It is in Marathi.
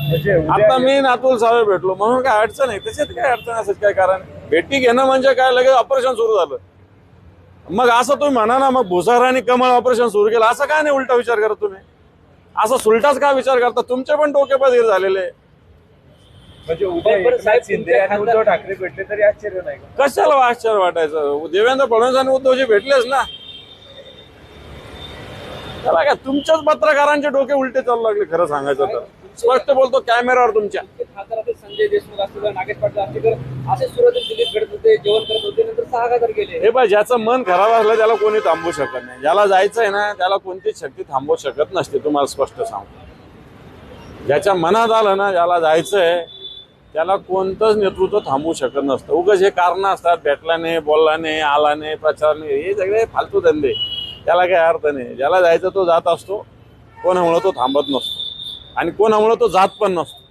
आता मी अतुल सावे भेटलो म्हणून काय अडचण आहे, त्याच्यात काय अडचण असेल काय कारण? भेटी घेणं म्हणजे काय, लगेच ऑपरेशन सुरू झालं. मग असं तुम्ही म्हणा ना, मग भुसार आणि कमळ ऑपरेशन सुरू केलं, असं काय नाही उलटा विचार करत तुम्ही? असं सुलटाच का विचार करता? तुमचे पण डोके बधीर झालेले. म्हणजे उद्या शिंदे आणि उद्धव ठाकरे भेटले तरी आश्चर्य नाही का? कशाला आश्चर्य वाटायचं? देवेंद्र फडणवीस आणि उद्धवजी भेटलेच ना. त्याला काय तुमच्याच पत्रकारांचे डोके उलटे चालू लागले. खरं सांगायचं तर स्पष्ट बोलतो कॅमेरावर तुमच्या. खासदार आपले संजय देशमुख असतील, नागेश पाटील असतील, असे सुरुवातीला दिल्लीत भेटत होते, जेवण करत होते, नंतर 6 खासदार गेले. हे पाय, ज्याचं मन खराब असलं त्याला कोणी थांबवू शकत नाही. ज्याला जायचंय ना त्याला कोणतीच शक्ती थांबवू शकत नसते. तुम्हाला स्पष्ट सांगतो, ज्याच्या मनात आलं ना, ज्याला जायचंय त्याला कोणतंच नेतृत्व थांबवू शकत नसतं. उगाच हे कारण असतात, भेटला नाही, बोलला नाही, आला नाही, प्रचार नाही, हे सगळे फालतू धंदे. त्याला काही अर्थ नाही. ज्याला जायचं तो जात असतो, कोणामुळे तो थांबत नसतो आणि कोणामुळे तो जात पण नसतो.